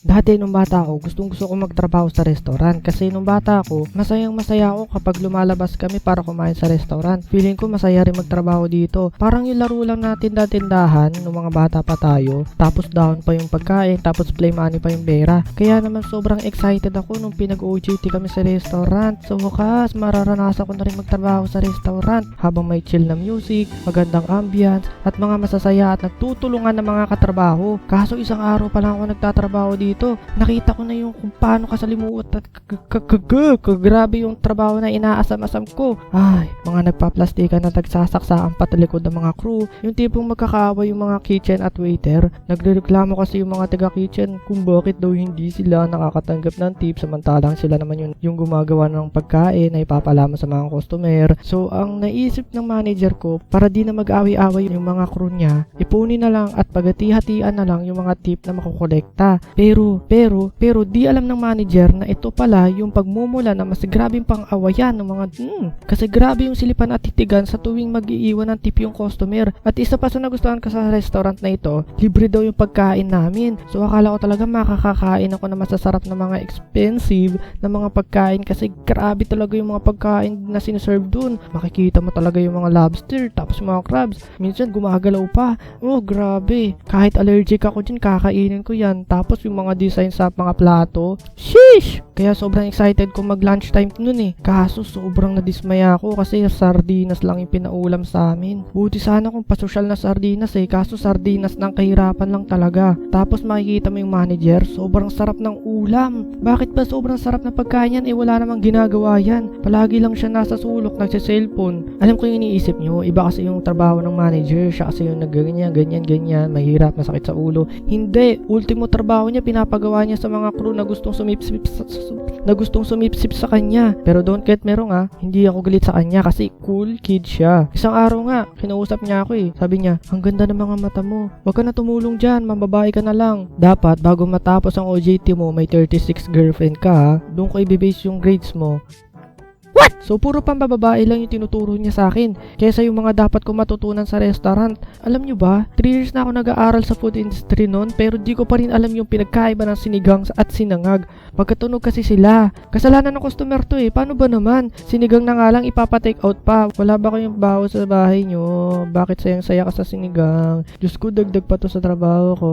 Dati nung bata ako, gustong-gusto ko magtrabaho sa restaurant kasi nung bata ako, masayang-masaya ako kapag lumalabas kami para kumain sa restaurant. Feeling ko masaya rin magtrabaho dito. Parang yung laro lang natin tindahan nung mga bata pa tayo, tapos down pa yung pagkain, tapos play money pa yung pera. Kaya naman sobrang excited ako nung pinag-OJT kami sa restaurant. Sa wakas, mararanasan ko na rin magtrabaho sa restaurant habang may chill na music, magandang ambience, at mga masasaya at nagtutulungan ng mga katrabaho. Kaso isang araw pa lang ako nagtatrabaho dito, nakita ko na yung kung paano kasalimuot at grabe yung trabaho na inaasam-asam ko. Ay, mga nagpaplastikan na nagsasaksaan pa talikod ng mga crew, yung tipong magkakaaway yung mga kitchen at waiter. Nagrereklamo kasi yung mga taga-kitchen kung bakit daw hindi sila nakakatanggap ng tip samantalang sila naman yung gumagawa ng pagkain na ipapalaman sa mga customer. So, ang naisip ng manager ko, para di na mag-away-away yung mga crew niya, ipunin na lang at pagati-hatian na lang yung mga tip na makukolekta. Pero di alam ng manager na ito pala yung pagmumula na mas grabing pang-awayan ng mga kasi grabe yung silipan at titigan sa tuwing mag-iiwan ng tip yung customer. At isa pa sa nagustuhan ko sa restaurant na ito, libre daw yung pagkain namin. So akala ko talaga makakakain ako na masasarap na mga expensive na mga pagkain kasi grabe talaga yung mga pagkain na sinaserve dun. Makikita mo talaga yung mga lobster, tapos yung mga crabs. Minsan gumagalaw pa. Oh, grabe. Kahit allergic ako dyan, kakainin ko yan. Tapos yung mga design sa mga plato, sheesh! Kaya sobrang excited ko mag lunchtime nun eh. Kaso sobrang nadismaya ako kasi sardinas lang yung pinaulam sa amin. Buti sana kung pasosyal na sardinas eh. Kaso sardinas ng kahirapan lang talaga. Tapos makikita mo yung manager, sobrang sarap ng ulam. Bakit ba sobrang sarap ng pagkain yan? Eh wala namang ginagawa yan. Palagi lang siya nasa sulok, nagsiselfone. Alam ko yung iniisip nyo, iba kasi yung trabaho ng manager. Siya kasi yung nagganyan, ganyan, mahirap, masakit sa ulo. Hindi, ultimo trabaho niya, pinapagawa niya sa mga crew na gustong sumipsip sa kanya. Pero don't get me wrong hindi ako galit sa kanya kasi cool kid siya. Isang araw nga, kinausap niya ako eh. Sabi niya, ang ganda ng mga mata mo. Huwag ka na tumulong dyan, mababae ka na lang. Dapat, bago matapos ang OJT mo, may 36 girlfriend ka doon ko i-base yung grades mo. What? So, puro pambababae lang yung tinuturo niya sa akin kaysa yung mga dapat ko matutunan sa restaurant. Alam nyo ba, 3 years na ako nag-aaral sa food industry noon pero di ko pa rin alam yung pinagkaiba ng sinigang at sinangag. Magkatunog kasi sila. Kasalanan ng customer to eh. Paano ba naman? Sinigang na nga lang ipapa-take out pa. Wala ba kayong baho sa bahay nyo? Bakit sayang-saya ka sa sinigang? Diyos ko, dagdag pa to sa trabaho ko.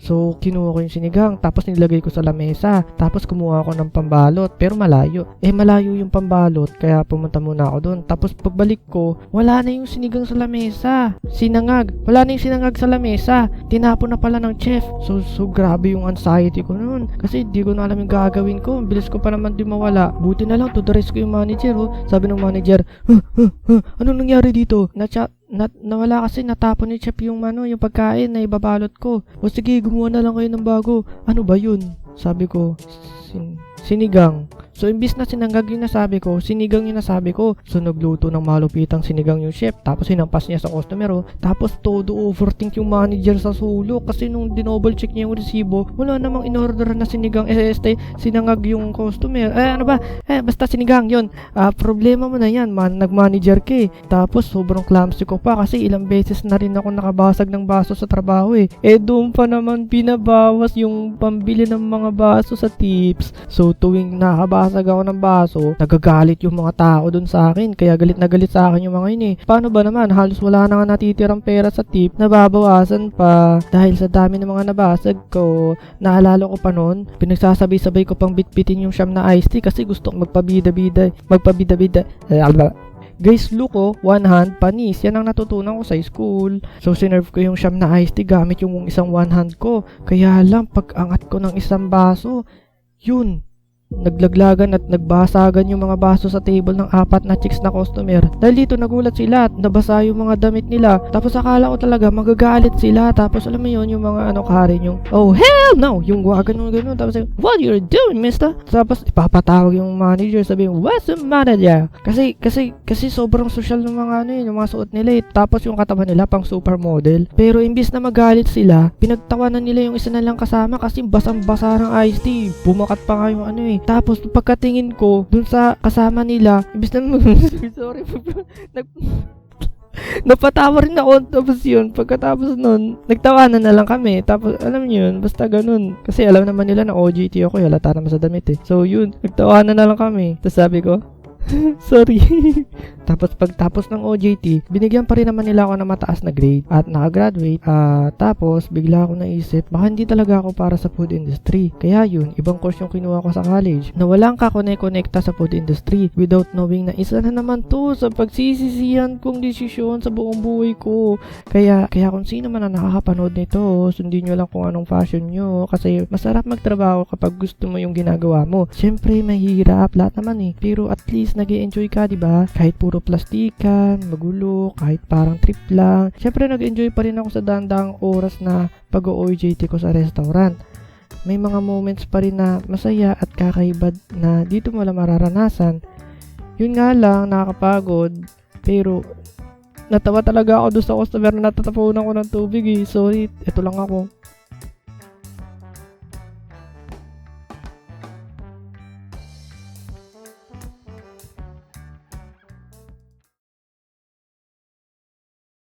So, kinuha ko yung sinigang tapos nilagay ko sa lamesa. Tapos kumuha ako ng pambalot pero malayo. Malayo yung pambalot kaya pumunta muna ako doon. Tapos pagbalik ko, wala na yung sinigang sa lamesa. Sinangag. Wala na yung sinangag sa lamesa. Tinapon na pala ng chef. So grabe yung anxiety ko noon. Kasi di ko na alam yung gagawin ko. Bilis ko pa naman di mawala. Buti na lang, to the rescue yung manager. Sabi ng manager, anong nangyari dito? Nawala kasi natapon ni chef yung yung pagkain na ibabalot ko. O sige, gumawa na lang kayo ng bago. Ano ba yun? Sabi ko, sinigang. So, imbis na sinangag yung nasabi ko, sinigang yung nasabi ko. So, nagluto ng malupitang sinigang yung chef. Tapos, hinampas niya sa customer. Tapos, todo overthink yung manager sa sulok. Kasi nung dinouble check niya yung resibo, wala namang in-order na sinigang. Sinangag yung customer. Basta sinigang yun. Problema mo na yan, nag-manager ka eh. Tapos, sobrang clumsy ko pa kasi ilang beses na rin ako nakabasag ng baso sa trabaho eh. Doon pa naman pinabawas yung pambili ng mga baso sa tips. So, tuwing nakabasag ako ng baso, nagagalit yung mga tao dun sa akin. Kaya galit na galit sa akin yung mga yun eh. Paano ba naman? Halos wala na nga natitirang pera sa tip. Nababawasan pa. Dahil sa dami ng mga nabasag ko. Naalala ko pa noon, pinagsasabay-sabay ko pang bitbitin yung siyam na iced tea kasi gusto kong magpabida-bida. Guys, look 1 hand, panis. Yan ang natutunan ko sa school. So, sinerve ko yung siyam na iced tea gamit yung isang 1 hand ko. Kaya lang, pag angat ko ng isang baso, yun, naglaglagan at nagbasagan yung mga baso sa table ng 4 na chicks na customer. Dahil dito nagulat sila at nabasa yung mga damit nila. Tapos akala ko talaga magagalit sila. Tapos alam mo yun, yung mga Karen, yung oh hell no! Yung ganun. Tapos what you're doing, mister? Tapos ipapatawag yung manager, sabihin, what's the manager? Kasi sobrang social ng mga yung mga suot nila eh. Tapos yung katawan nila pang supermodel. Pero imbis na magalit sila, pinagtawanan nila yung isa na lang kasama kasi basang-basa ng iced tea. Bumakat pa nga yung Tapos pagkatingin ko dun sa kasama nila, imbis na sorry Napatawa rin ako. Tapos yun, pagkatapos nun, nagtawanan na lang kami. Tapos, alam niyo yun, basta ganun. Kasi alam naman nila na OJT ako, halata naman sa damit eh. So yun, nagtawanan na lang kami. Tapos sabi ko, sorry. Tapos pagtapos ng OJT, binigyan pa rin naman nila ako ng mataas na grade at nakagraduate. Tapos bigla ako naisip, baka hindi talaga ako para sa food industry. Kaya yun, ibang course yung kinuha ko sa college na walang kakonek-konekta sa food industry without knowing na isa na naman to sa pagsisisihan kong desisyon sa buong buhay ko. Kaya kung sino man na nakakapanood nito, sundin nyo lang kung anong fashion nyo kasi masarap magtrabaho kapag gusto mo yung ginagawa mo. Siyempre, mahirap lahat naman eh. Pero at least nag-e-enjoy ka, diba? Kahit puro plastikan, magulo, kahit parang trip lang. Siyempre, nag-enjoy pa rin ako sa dandang oras na pag-OJT ko sa restaurant. May mga moments pa rin na masaya at kakaiba na dito mo lang mararanasan. Yun nga lang, nakakapagod. Pero, natawa talaga ako doon sa customer na natatapunan ko ng tubig eh. Sorry, ito lang ako.